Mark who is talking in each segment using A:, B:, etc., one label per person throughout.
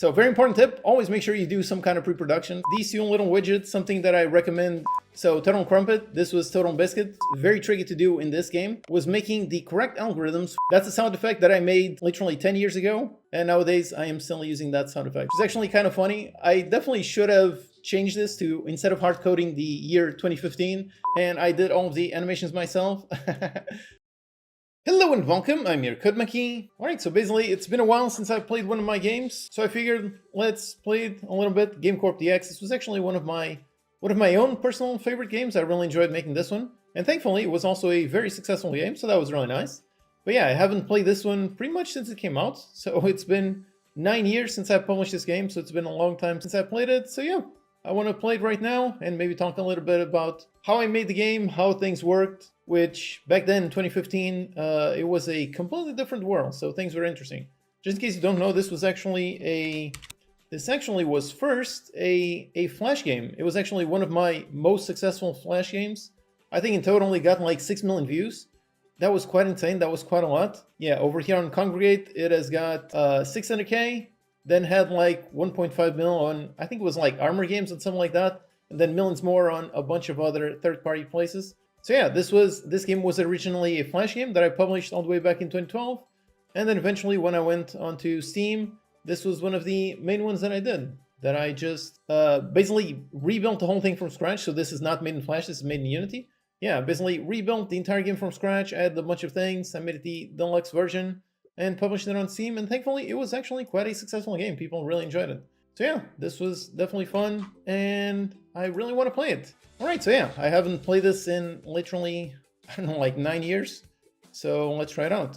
A: So very important tip, always make sure you do some kind of pre-production. These two little widgets, something that I recommend. So Total Crumpet, this was Total Biscuit. Very tricky to do in this game, was making the correct algorithms. That's a sound effect that I made literally 10 years ago. And nowadays I am still using that sound effect. It's actually kind of funny. I definitely should have changed this to, instead of hard coding the year 2015, and I did all of the animations myself. Hello and welcome, I'm your Codemaki. Alright, so basically it's been a while since I've played one of my games, so I figured let's play it a little bit. Game Corp DX, this was actually one of my own personal favorite games. I really enjoyed making this one, and thankfully it was also a very successful game, so that was really nice. But yeah, I haven't played this one pretty much since it came out, so it's been 9 years since I published this game, so it's been a long time since I played it, so yeah. I want to play it right now and maybe talk a little bit about how I made the game, how things worked, which back then in 2015, it was a completely different world, so things were interesting. Just in case you don't know, this actually was first a Flash game. It was actually one of my most successful Flash games. I think in total it got like 6 million views. That was quite insane, that was quite a lot. Yeah, over here on Congregate, it has got 600k. Then had like 1.5 mil on, I think it was like Armor Games and something like that, and then millions more on a bunch of other third-party places. So yeah, this game was originally a Flash game that I published all the way back in 2012, and then eventually when I went onto Steam, this was one of the main ones that I did. That I just basically rebuilt the whole thing from scratch. So this is not made in Flash, this is made in Unity. Yeah, basically rebuilt the entire game from scratch, added a bunch of things, I made it the deluxe version, and published it on Steam, and thankfully it was actually quite a successful game. People really enjoyed it. So yeah, this was definitely fun, and I really want to play it. Alright, so yeah, I haven't played this in literally, I don't know, like 9 years, so let's try it out.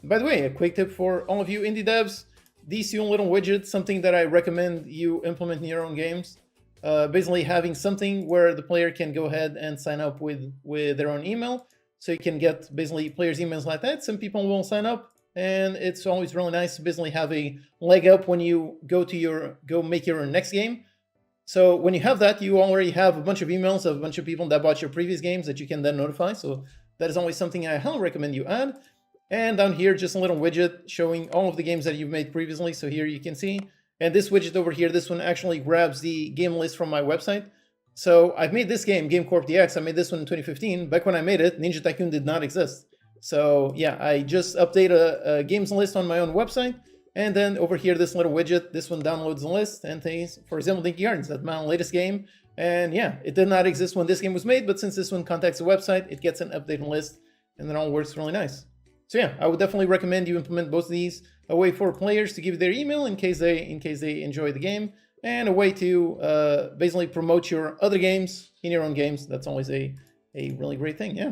A: By the way, a quick tip for all of you indie devs, these two little widgets, something that I recommend you implement in your own games. Basically having something where the player can go ahead and sign up with their own email, so you can get basically players' emails like that. Some people will sign up, and it's always really nice to basically have a leg up when you go make your next game. So when you have that, you already have a bunch of emails of a bunch of people that bought your previous games that you can then notify. So that is always something I highly recommend you add. And down here, just a little widget showing all of the games that you've made previously. So here you can see, and this widget over here, this one actually grabs the game list from my website. So I've made this game, Game Corp DX. I made this one in 2015. Back when I made it, Ninja Tycoon did not exist. So yeah, I just update a games list on my own website, and then over here, this little widget, this one downloads the list and things. For example, Dinky Gardens, that's my latest game, and yeah, it did not exist when this game was made, but since this one contacts the website, it gets an updated list, and it all works really nice. So yeah, I would definitely recommend you implement both of these, a way for players to give their email in case they enjoy the game, and a way to basically promote your other games in your own games. That's always a really great thing, yeah.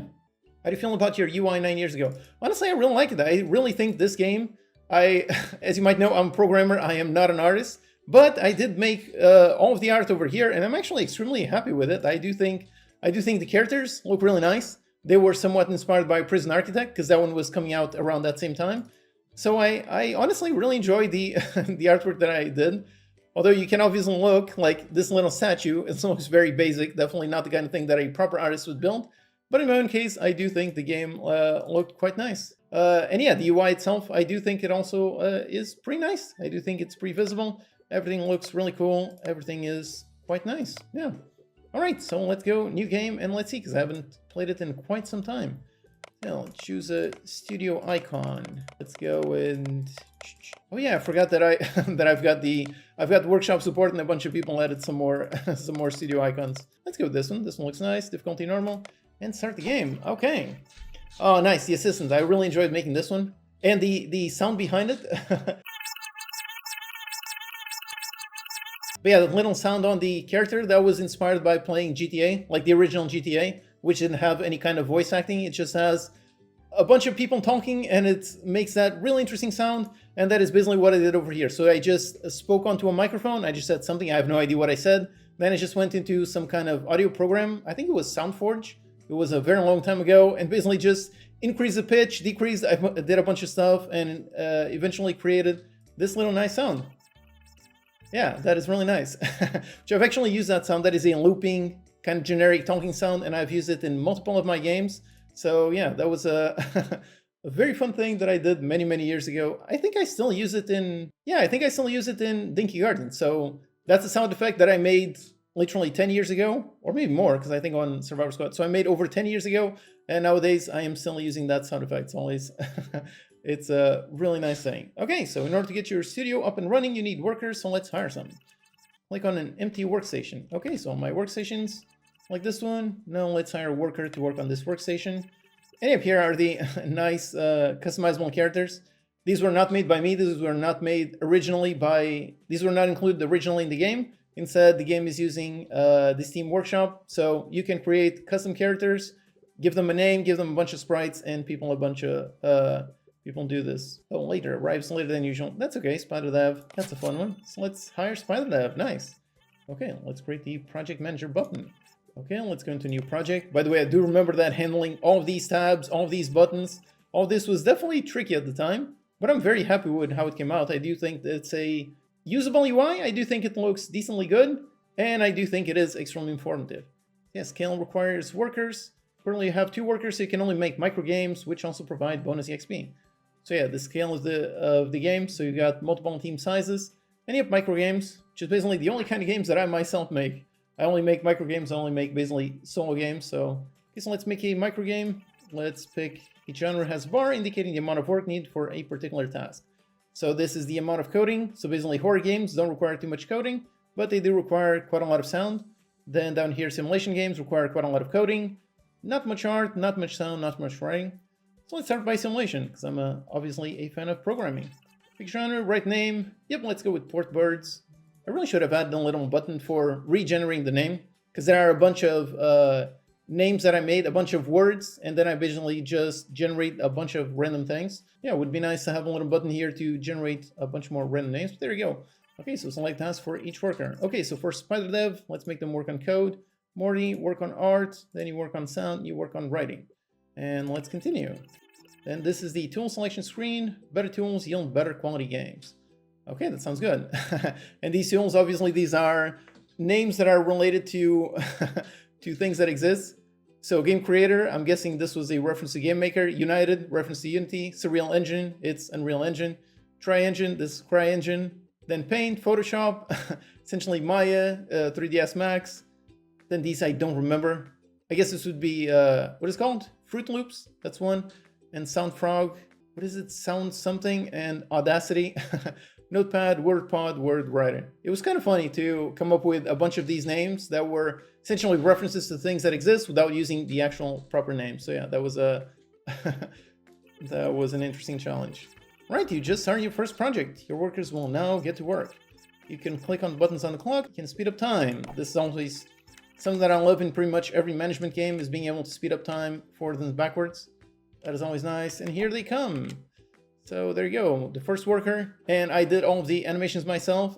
A: How do you feel about your UI 9 years ago? Honestly, I really like it. I really think this game, as you might know, I'm a programmer, I am not an artist, but I did make all of the art over here, and I'm actually extremely happy with it. I do think the characters look really nice. They were somewhat inspired by Prison Architect, because that one was coming out around that same time. So I honestly really enjoyed the the artwork that I did. Although you can obviously look like this little statue, it looks very basic, definitely not the kind of thing that a proper artist would build. But in my own case, I do think the game looked quite nice. And yeah, the UI itself, I do think it also is pretty nice. I do think it's pretty visible. Everything looks really cool. Everything is quite nice. Yeah. All right, so let's go new game and let's see, because I haven't played it in quite some time. Now, choose a studio icon. Let's go and... Oh yeah, I forgot that I've got the workshop support, and a bunch of people added some more some more studio icons. Let's go with this one. This one looks nice. Difficulty normal. And start the game. Okay. Oh, nice. The assistant. I really enjoyed making this one. And the sound behind it. But yeah, the little sound on the character, that was inspired by playing GTA, like the original GTA, which didn't have any kind of voice acting. It just has a bunch of people talking, and it makes that really interesting sound. And that is basically what I did over here. So I just spoke onto a microphone. I just said something. I have no idea what I said. Then I just went into some kind of audio program. I think it was SoundForge. It was a very long time ago, and basically just increased the pitch, decreased, I did a bunch of stuff, and eventually created this little nice sound. Yeah, that is really nice. So I've actually used that sound. That is a looping, kind of generic talking sound, and I've used it in multiple of my games. So yeah, that was a very fun thing that I did many, many years ago. I think I still use it in, yeah, I think I still use it in Dinky Garden. So that's a sound effect that I made literally 10 years ago, or maybe more, because I think on Survivor Squad. So I made over 10 years ago, and nowadays I am still using that sound effect. It's always, it's a really nice thing. Okay, so in order to get your studio up and running, you need workers, so let's hire some. Click on an empty workstation. Okay, so my workstations, like this one. Now let's hire a worker to work on this workstation. And up here are the nice customizable characters. These were not made by me. These were not made originally by... These were not included originally in the game. Instead, the game is using the Steam Workshop. So you can create custom characters, give them a name, give them a bunch of sprites, and people people do this. Oh, later. Arrives later than usual. That's okay. SpiderDev. That's a fun one. So let's hire SpiderDev. Nice. Okay, let's create the Project Manager button. Okay, let's go into a new project. By the way, I do remember that handling all of these tabs, all of these buttons, all this was definitely tricky at the time, but I'm very happy with how it came out. I do think that it's a usable UI. I do think it looks decently good, and I do think it is extremely informative. Yeah, scale requires workers. Currently you have 2 workers, so you can only make micro games, which also provide bonus EXP. So yeah, the scale of the game, so you got multiple team sizes, and you have micro games, which is basically the only kind of games that I myself make. I only make micro games, I only make basically solo games, so okay, so let's make a micro game. Let's pick each genre has a bar indicating the amount of work needed for a particular task. So this is the amount of coding. So basically horror games don't require too much coding, but they do require quite a lot of sound. Then down here, simulation games require quite a lot of coding. Not much art, not much sound, not much writing. So let's start by simulation, because I'm obviously a fan of programming. Pick genre, right name. Yep, let's go with Port Birds. I really should have added a little button for regenerating the name, because there are a bunch of names that I made, a bunch of words, and then I basically just generate a bunch of random things. Yeah, it would be nice to have a little button here to generate a bunch more random names, but there you go. Okay, so select tasks for each worker. Okay, so for SpiderDev, let's make them work on code. Morty, work on art, then you work on sound, you work on writing. And let's continue. Then this is the tool selection screen. Better tools yield better quality games. Okay, that sounds good. And these tools, obviously, these are names that are related to to things that exist. So Game Creator, I'm guessing this was a reference to Game Maker. United, reference to Unity. Surreal Engine, it's Unreal Engine. CryEngine, this is CryEngine. Then Paint, Photoshop, essentially Maya, 3ds Max. Then these I don't remember. I guess this would be, what is it called? Fruit Loops, that's one. And SoundFrog, what is it? Sound something, and Audacity. Notepad, WordPod, WordWriter. It was kind of funny to come up with a bunch of these names that were essentially references to things that exist without using the actual proper name. So yeah, that was a that was an interesting challenge. Right, you just started your first project. Your workers will now get to work. You can click on buttons on the clock. You can speed up time. This is always something that I love in pretty much every management game, is being able to speed up time forwards and backwards. That is always nice. And here they come. So there you go, the first worker, and I did all of the animations myself,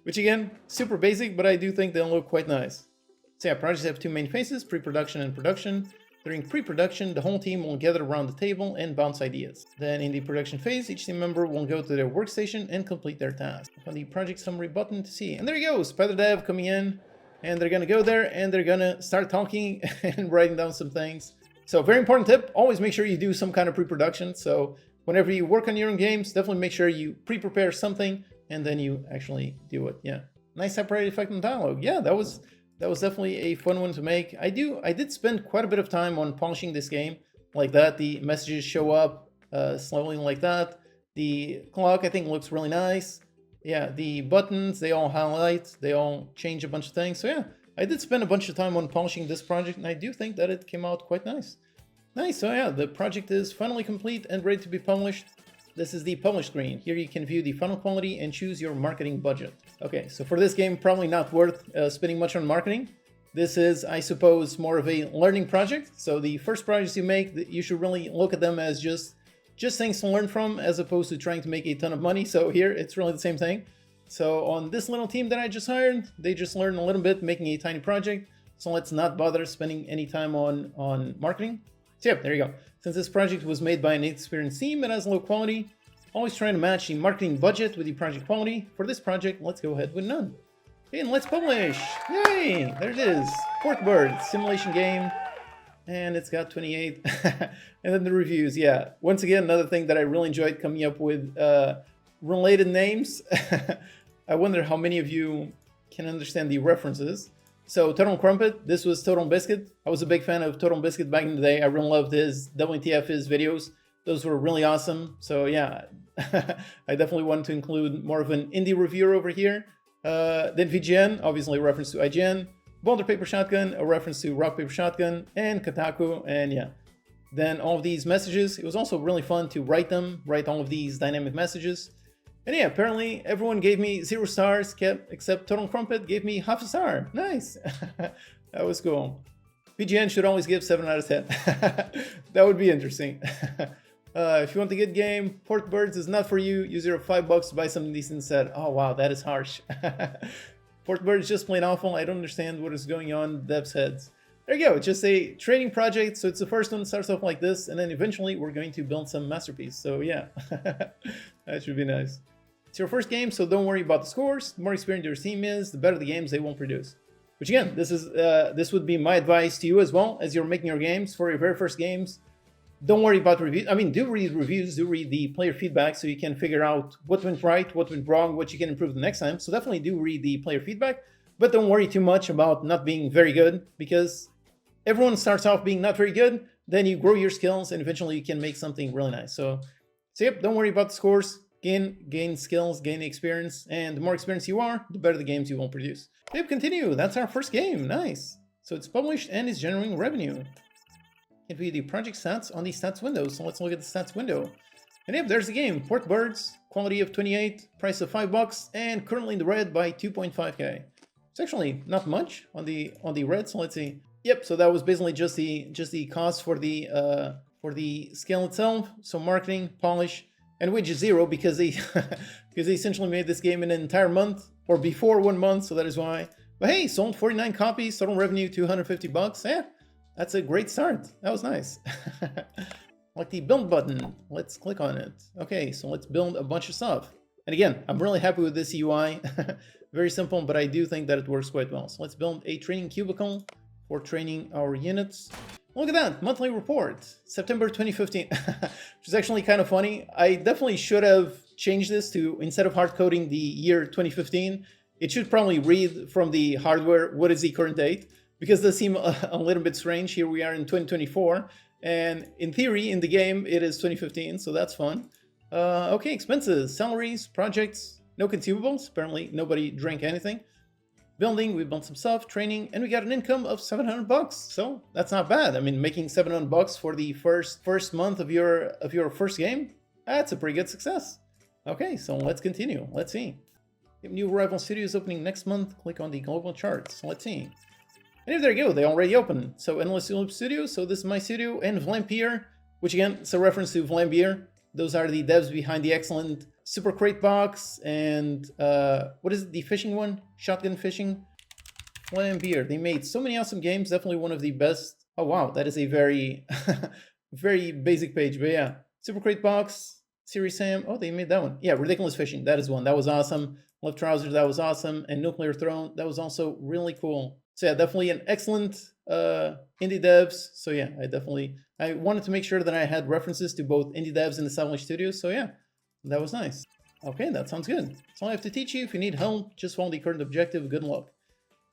A: which again, super basic, but I do think they'll look quite nice. So yeah, projects have 2 main phases, pre-production and production. During pre-production, the whole team will gather around the table and bounce ideas. Then in the production phase, each team member will go to their workstation and complete their task. On the project summary button to see. And there you go, SpiderDev coming in, and they're gonna go there and they're gonna start talking and writing down some things. So very important tip, always make sure you do some kind of pre-production. So whenever you work on your own games, definitely make sure you pre-prepare something and then you actually do it. Yeah, nice separated effect on dialogue. Yeah, that was definitely a fun one to make. I did spend quite a bit of time on polishing this game like that. The messages show up slowly like that. The clock, I think, looks really nice. Yeah, the buttons, they all highlight, they all change a bunch of things. So yeah, I did spend a bunch of time on polishing this project, and I do think that it came out quite nice. Nice, so yeah, the project is finally complete and ready to be published. This is the publish screen. Here you can view the final quality and choose your marketing budget. Okay, so for this game, probably not worth spending much on marketing. This is, I suppose, more of a learning project. So the first projects you make, you should really look at them as just things to learn from, as opposed to trying to make a ton of money. So here, it's really the same thing. So on this little team that I just hired, they just learned a little bit making a tiny project. So let's not bother spending any time on marketing. So yeah, there you go. Since this project was made by an inexperienced team, it has low quality. Always trying to match the marketing budget with the project quality. For this project, let's go ahead with none. Okay, and let's publish. Yay! There it is. Port Bird simulation game. and it's got 28. And then the reviews, yeah. Once again, another thing that I really enjoyed coming up with related names. I wonder how many of you can understand the references. So Total Crumpet, this was Total Biscuit. I was a big fan of Total Biscuit back in the day. I really loved his WTF his videos. Those were really awesome. So yeah, I definitely wanted to include more of an indie reviewer over here. Then VGN, obviously a reference to IGN. Boulder Paper Shotgun, a reference to Rock Paper Shotgun, and Kotaku, and yeah. Then all of these messages, it was also really fun to write all of these dynamic messages. And yeah, apparently everyone gave me 0 stars, except Total Crumpet gave me half a star. Nice. That was cool. VGN should always give 7 out of 10. That would be interesting. If you want a good game, Port Birds is not for you. Use your $5 to buy something decent instead. Oh wow, that is harsh. Port Birds just plain awful. I don't understand what is going on in devs' heads. There you go, it's just a training project. So it's the first one that starts off like this, and then eventually we're going to build some masterpiece. So yeah, that should be nice. It's your first game, so don't worry about the scores. The more experienced your team is, the better the games they will produce. Which again, this would be my advice to you as well as you're making your games for your very first games. Don't worry about reviews. I mean, do read reviews, do read the player feedback so you can figure out what went right, what went wrong, what you can improve the next time. So definitely do read the player feedback, but don't worry too much about not being very good, because everyone starts off being not very good, then you grow your skills and eventually you can make something really nice. So yep, don't worry about the scores. Gain skills, gain experience, and the more experience you are, the better the games you will produce. Yep, continue. That's our first game. Nice. So it's published and is generating revenue. Can view the project stats on the stats window. So let's look at the stats window. And yep, there's the game. Port Birds, quality of 28, price of $5, and currently in the red by 2.5k. It's actually not much on the red. So let's see. Yep. So that was basically just the cost for the scale itself. So marketing, polish. And which is 0 because they because they essentially made this game in an entire month or before 1 month, so that is why. But hey, sold 49 copies, total revenue $250. Yeah, that's a great start. That was nice. Like the build button, let's click on it. Okay, so let's build a bunch of stuff. And again, I'm really happy with this UI. Very simple, but I do think that it works quite well. So let's build a training cubicle for training our units. Look at that, monthly report, September 2015, which is actually kind of funny. I definitely should have changed this to, instead of hard coding the year 2015, it should probably read from the hardware, what is the current date? Because it does seem a little bit strange. Here we are in 2024, and in theory, in the game, it is 2015, so that's fun. Okay, expenses, salaries, projects, no consumables. Apparently, nobody drank anything. Building, we built some stuff, training, and we got an income of $700. So that's not bad. I mean, making $700 for the first month of your first game, that's a pretty good success. Okay, so let's continue. Let's see. New Rival Studios opening next month. Click on the global charts. Let's see. And there you go, they already open. So Endless Loop Studios. So this is my studio, and Vlampier, which again, it's a reference to Vlampier. Those are the devs behind the excellent Super Crate Box and what is it, the fishing one? Shotgun Fishing? Vlampier. They made so many awesome games. Definitely one of the best. Oh wow, that is a very, very basic page. But yeah, Super Crate Box, Series Sam. Oh, they made that one. Yeah, Ridiculous Fishing. That is one. That was awesome. Love Trousers. That was awesome. And Nuclear Throne. That was also really cool. So yeah, definitely an excellent indie devs. So yeah, I wanted to make sure that I had references to both indie devs and established studios. So yeah, that was nice. Okay, that sounds good. That's all I have to teach you. If you need help, just follow the current objective. Good luck.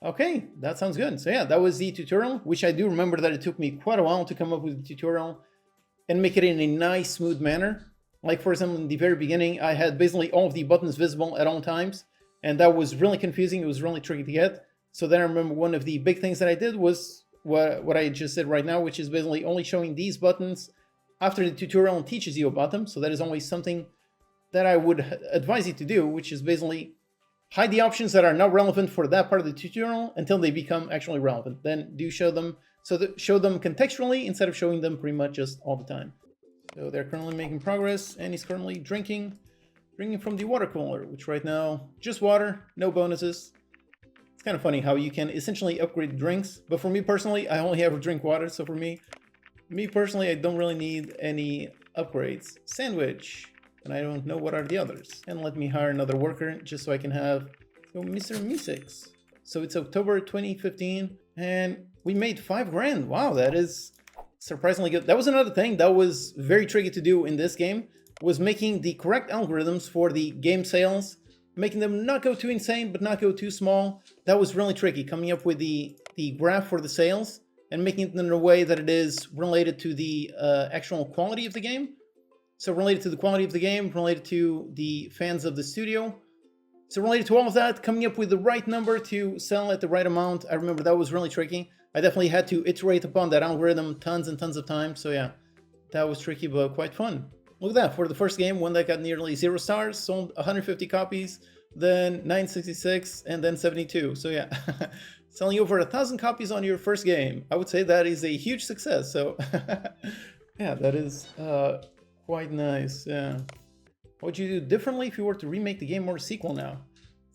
A: Okay, that sounds good. So yeah, that was the tutorial, which I do remember that it took me quite a while to come up with the tutorial and make it in a nice, smooth manner. Like for example, in the very beginning, I had basically all of the buttons visible at all times, and that was really confusing. It was really tricky to get. So then I remember one of the big things that I did was what I just did right now, which is basically only showing these buttons after the tutorial teaches you about them. So that is always something that I would advise you to do, which is basically hide the options that are not relevant for that part of the tutorial until they become actually relevant. Then do show them, show them contextually instead of showing them pretty much just all the time. So they're currently making progress, and he's currently drinking from the water cooler, which right now, just water, no bonuses. It's kind of funny how you can essentially upgrade drinks, but for me personally, I only ever drink water, so for me personally, I don't really need any upgrades. Sandwich, and I don't know what are the others. And let me hire another worker just so I can have Mr. Meeseeks. So it's October 2015, and we made $5 grand. Wow, that is surprisingly good. That was another thing that was very tricky to do in this game, was making the correct algorithms for the game sales, making them not go too insane but not go too small. That was really tricky, coming up with the graph for the sales and making it in a way that it is related to the actual quality of the game. So related to the quality of the game, related to the fans of the studio. So related to all of that, coming up with the right number to sell at the right amount. I remember that was really tricky. I definitely had to iterate upon that algorithm tons and tons of times. So yeah, that was tricky, but quite fun. Look at that, for the first game, one that got nearly 0 stars, sold 150 copies, then 966, and then 72. So yeah, selling over 1,000 copies on your first game. I would say that is a huge success. So yeah, that is quite nice. Yeah. What would you do differently if you were to remake the game or a sequel now?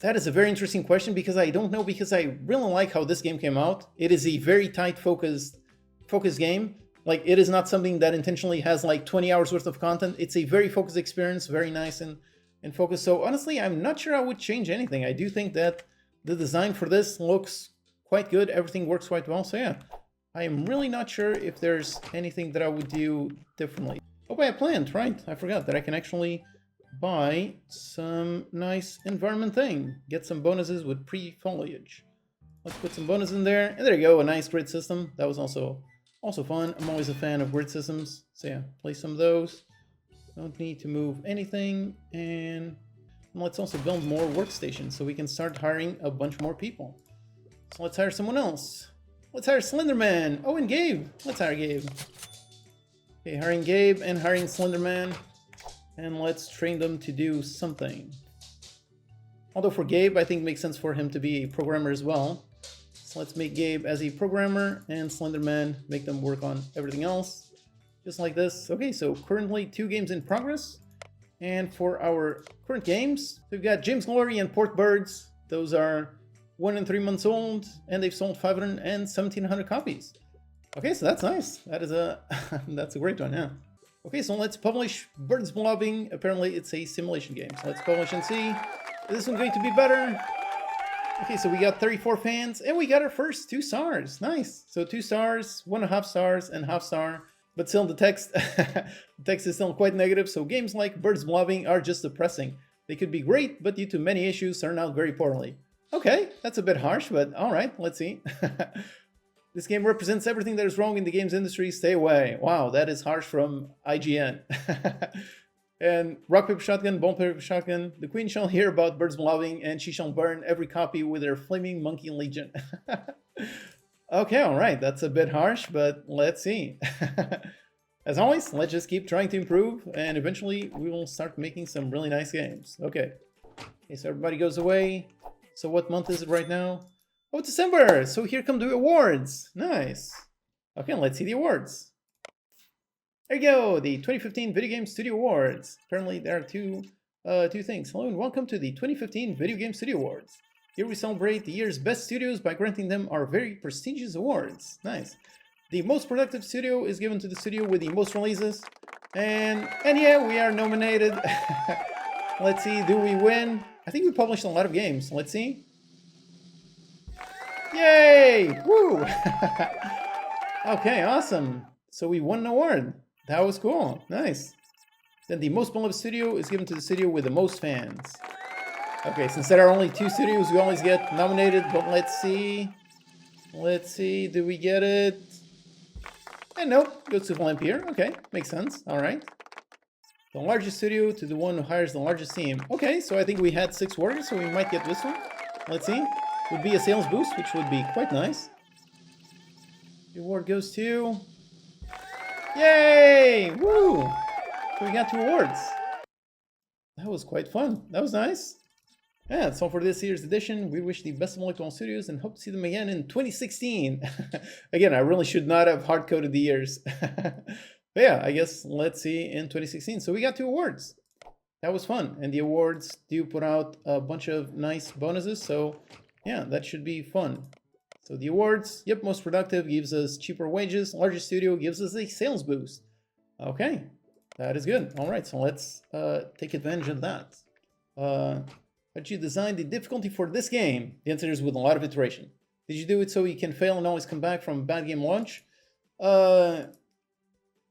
A: That is a very interesting question, because I don't know, because I really like how this game came out. It is a very tight focused game. Like, it is not something that intentionally has like 20 hours worth of content. It's a very focused experience, very nice and focused. So honestly, I'm not sure I would change anything. I do think that the design for this looks quite good. Everything works quite well. So yeah, I am really not sure if there's anything that I would do differently. Oh, I planned, right? I forgot that I can actually buy some nice environment thing. Get some bonuses with pre-foliage. Let's put some bonus in there. And there you go, a nice grid system. That was also fun. I'm always a fan of grid systems. So yeah, place some of those. Don't need to move anything. And let's also build more workstations so we can start hiring a bunch more people. So let's hire someone else. Let's hire Slenderman. Oh, and Gabe. Let's hire Gabe. Okay, hiring Gabe and hiring Slenderman. And let's train them to do something. Although for Gabe, I think it makes sense for him to be a programmer as well. So let's make Gabe as a programmer and Slenderman make them work on everything else. Just like this. Okay, so currently 2 games in progress. And for our current games, we've got James Glory and Port Birds. Those are 1 and 3 months old, and they've sold 500 and 1,700 copies. Okay, so that's nice. That is that's a great one, yeah. Okay, so let's publish Birds Blobbing. Apparently it's a simulation game. So let's publish and see. Is this one going to be better? Okay, so we got 34 fans, and we got our first 2 stars. Nice. So 2 stars, 1.5 stars, and half star. But still, the text, the text is still quite negative. So games like Birds Blobbing are just depressing. They could be great, but due to many issues, turn out very poorly. Okay, that's a bit harsh, but all right, let's see. This game represents everything that is wrong in the games industry. Stay away. Wow, that is harsh from IGN. And Rock, Paper, Shotgun, Bone, Paper, Shotgun. The queen shall hear about Birds Blobbing, and she shall burn every copy with her flaming monkey legion. Okay, all right. That's a bit harsh, but let's see. As always, let's just keep trying to improve, and eventually we will start making some really nice games. Okay. Okay, so everybody goes away. So what month is it right now? Oh, December! So here come the awards. Nice. Okay, let's see the awards. There you go, the 2015 Video Game Studio Awards. Apparently there are two things. Hello and welcome to the 2015 Video Game Studio Awards. Here we celebrate the year's best studios by granting them our very prestigious awards. Nice. The most productive studio is given to the studio with the most releases. And yeah, we are nominated. Let's see, do we win? I think we published a lot of games. Let's see. Yay! Woo! Okay, awesome. So we won an award. That was cool. Nice. Then the most beloved studio is given to the studio with the most fans. Okay, since there are only 2 studios, we always get nominated, but let's see. Let's see, do we get it? And nope, goes to Valampier. Okay, makes sense. All right. The largest studio to the one who hires the largest team. Okay, so I think we had 6 warriors, so we might get this one. Let's see. Would be a sales boost, which would be quite nice. The award goes to... Yay! Woo! So we got 2 awards. That was quite fun. That was nice. Yeah, that's all for this year's edition. We wish the best of luck to all studios and hope to see them again in 2016. Again, I really should not have hard-coded the years. But yeah, I guess let's see in 2016. So we got 2 awards. That was fun. And the awards do put out a bunch of nice bonuses. So yeah, that should be fun. So the awards, yep, most productive gives us cheaper wages. Largest studio gives us a sales boost. Okay, that is good. All right, so let's take advantage of that. How did you design the difficulty for this game? The answer is with a lot of iteration. Did you do it so you can fail and always come back from a bad game launch?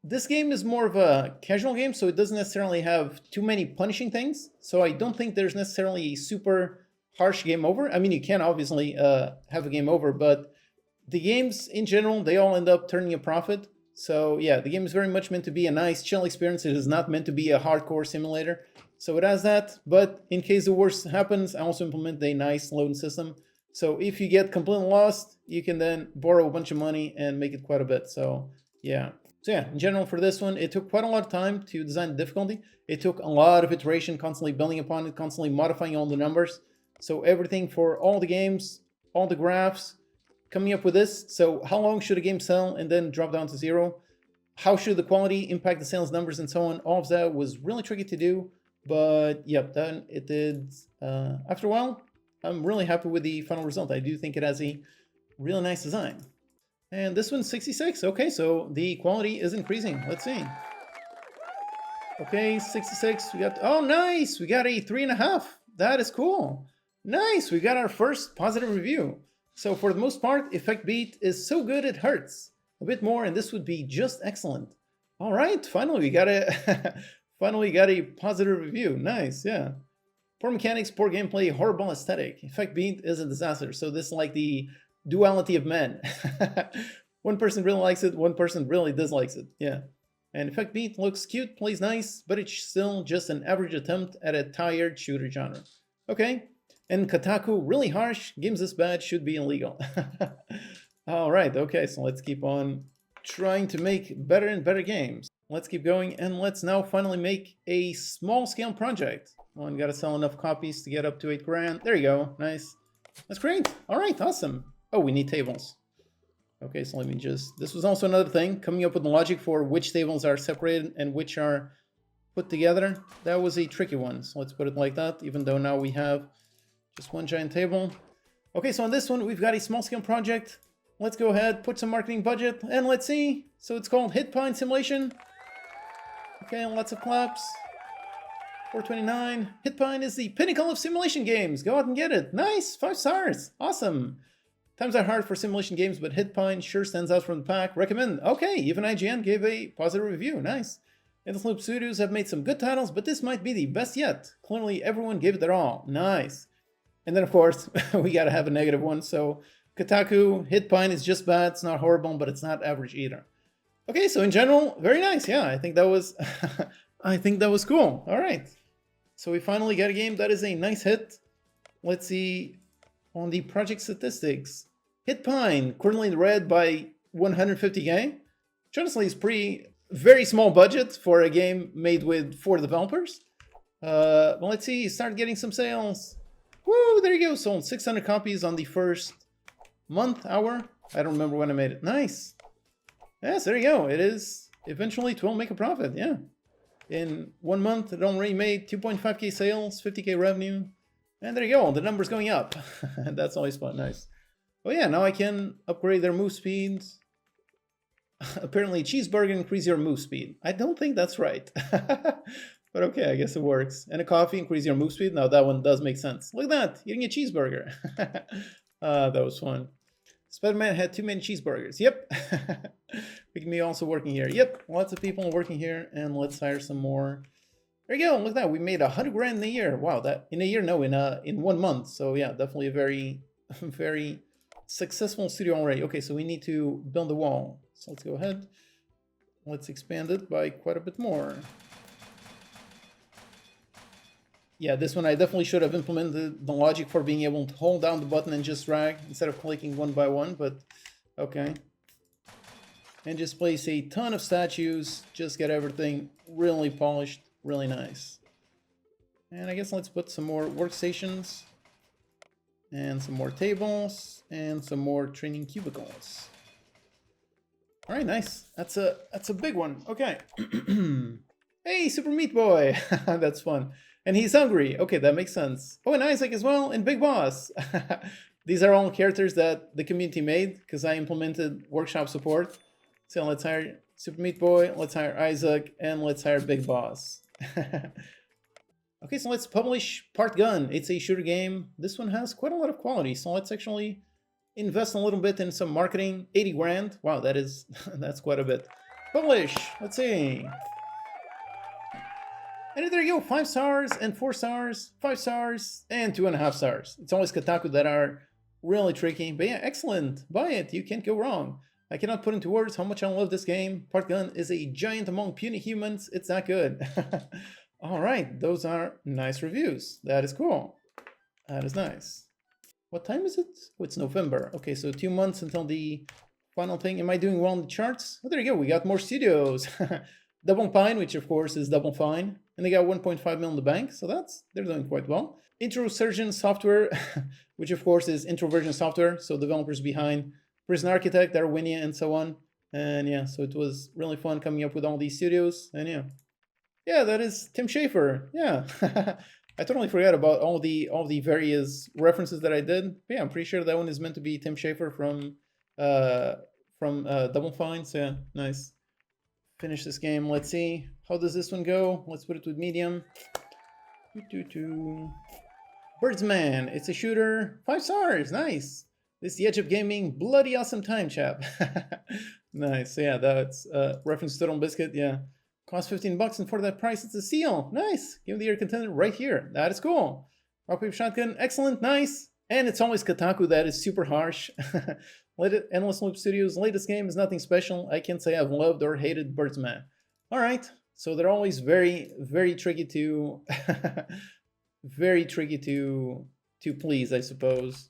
A: This game is more of a casual game, so it doesn't necessarily have too many punishing things. So I don't think there's necessarily a super harsh game over. I mean, you can obviously have a game over, but the games in general, they all end up turning a profit. So yeah, the game is very much meant to be a nice, chill experience. It is not meant to be a hardcore simulator. So it has that, but in case the worst happens, I also implement a nice loading system. So if you get completely lost, you can then borrow a bunch of money and make it quite a bit. So yeah. So yeah, in general for this one, it took quite a lot of time to design the difficulty. It took a lot of iteration, constantly building upon it, constantly modifying all the numbers. So everything for all the games, all the graphs, coming up with this. So how long should a game sell and then drop down to 0? How should the quality impact the sales numbers and so on? All of that was really tricky to do, but yep, then it did. After a while, I'm really happy with the final result. I do think it has a really nice design. And this one's 66. Okay, so the quality is increasing. Let's see. Okay, 66. We got, oh, nice. We got a 3.5. That is cool. Nice. We got our first positive review. So for the most part, Effect Beat is so good it hurts. A bit more, and this would be just excellent. All right, finally we got a finally got a positive review. Nice, yeah. Poor mechanics, poor gameplay, horrible aesthetic. Effect Beat is a disaster. So this is like the duality of men. One person really likes it, one person really dislikes it. Yeah. And Effect Beat looks cute, plays nice, but it's still just an average attempt at a tired shooter genre. Okay. And Kotaku, really harsh. Games this bad should be illegal. All right. Okay. So let's keep on trying to make better and better games. Let's keep going, and let's now finally make a small scale project. Well, we got to sell enough copies to get up to 8 grand. There you go. Nice. That's great. All right. Awesome. Oh, we need tables. Okay. So let me just, this was also another thing, coming up with the logic for which tables are separated and which are put together. That was a tricky one. So let's put it like that, even though now we have just one giant table. Okay, so on this one, we've got a small scale project. Let's go ahead, put some marketing budget, and let's see. So it's called Hit Pine Simulation. Okay, lots of claps. 429. Hit Pine is the pinnacle of simulation games. Go out and get it. Nice, 5 stars. Awesome. Times are hard for simulation games, but Hit Pine sure stands out from the pack. Recommend. Okay, even IGN gave a positive review. Nice. Loop Studios have made some good titles, but this might be the best yet. Clearly, everyone gave it their all. Nice. And then, of course, we got to have a negative one. So Kotaku, Hit Pine is just bad. It's not horrible, but it's not average either. Okay, so in general, very nice. Yeah, I think that was I think that was cool. All right. So we finally got a game that is a nice hit. Let's see on the project statistics. Hit Pine, currently in the red by 150K. Which honestly is very small budget for a game made with 4 developers. Well, let's see, start getting some sales. Woo, there you go. Sold 600 copies on the first hour. I don't remember when I made it. Nice. Yes, there you go. It is. Eventually, it will make a profit. Yeah. In 1 month, it already made 2.5K sales, 50K revenue. And there you go. The number's going up. That's always fun. Nice. Oh, yeah. Now I can upgrade their move speeds. Apparently, cheeseburger increase your move speed. I don't think that's right. But okay, I guess it works. And a coffee increase your move speed. Now that one does make sense. Look at that, eating a cheeseburger. That was fun. Spider-Man had too many cheeseburgers. Yep. Look at me also working here. Yep, lots of people working here. And let's hire some more. There you go. Look at that. We made 100 grand in a year. Wow, that in a year? No, in 1 month. So yeah, definitely a very, very successful studio already. Okay, so we need to build the wall. So let's go ahead. Let's expand it by quite a bit more. Yeah, this one I definitely should have implemented the logic for being able to hold down the button and just drag instead of clicking one by one, but okay. And just place a ton of statues, just get everything really polished, really nice. And I guess let's put some more workstations and some more tables and some more training cubicles. All right, nice. That's a big one. Okay. Hey, Super Meat Boy. That's fun. And he's hungry. Okay, that makes sense. Oh, and Isaac as well, and Big Boss. These are all characters that the community made because I implemented workshop support. So let's hire Super Meat Boy, let's hire Isaac, and let's hire Big Boss. Okay, so let's publish Part Gun. It's a shooter game. This one has quite a lot of quality, so let's actually invest a little bit in some marketing. 80 grand. Wow, that's quite a bit. Publish. Let's see. And there you go, 5 stars and 4 stars, 5 stars and 2.5 stars. It's always Kotaku that are really tricky, but yeah, excellent. Buy it, you can't go wrong. I cannot put into words how much I love this game. Part Gun is a giant among puny humans. It's that good. All right, those are nice reviews. That is cool. That is nice. What time is it? Oh, it's November. Okay, so 2 months until the final thing. Am I doing well in the charts? Oh, there you go. We got more studios. Double Fine, which of course is Double Fine, and they got 1.5 million in the bank, so they're doing quite well. Introsurgeon Software, which of course is Introversion Software, so developers behind Prison Architect, Darwinia, and so on. And yeah, so it was really fun coming up with all these studios, and yeah, that is Tim Schafer. Yeah, I totally forgot about all the various references that I did. But yeah, I'm pretty sure that one is meant to be Tim Schafer from Double Fine. So yeah, nice. Finish this game. Let's see. How does this one go? Let's put it with medium. Birdsman. It's a shooter. 5 stars. Nice. This is the Edge of Gaming. Bloody awesome time, chap. Nice. So yeah, that's reference to Total Biscuit. Yeah. Cost $15, and for that price, it's a seal. Nice. Game of the Year contender right here. That is cool. Rock Paper Shotgun. Excellent. Nice. And it's always Kotaku that is super harsh. Endless Loop Studios' latest game is nothing special. I can't say I've loved or hated Birdsman. All right, so they're always very, very tricky to, very tricky to please, I suppose.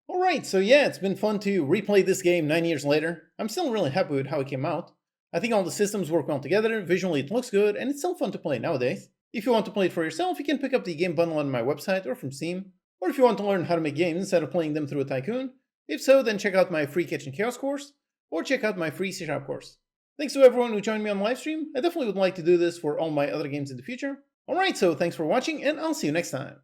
A: All right, so yeah, it's been fun to replay this game 9 years later. I'm still really happy with how it came out. I think all the systems work well together. Visually, it looks good, and it's still fun to play nowadays. If you want to play it for yourself, you can pick up the game bundle on my website or from Steam. Or if you want to learn how to make games instead of playing them through a tycoon, if so, then check out my free Kitchen Chaos course, or check out my free C# course. Thanks to everyone who joined me on livestream. I definitely would like to do this for all my other games in the future. Alright, so thanks for watching, and I'll see you next time.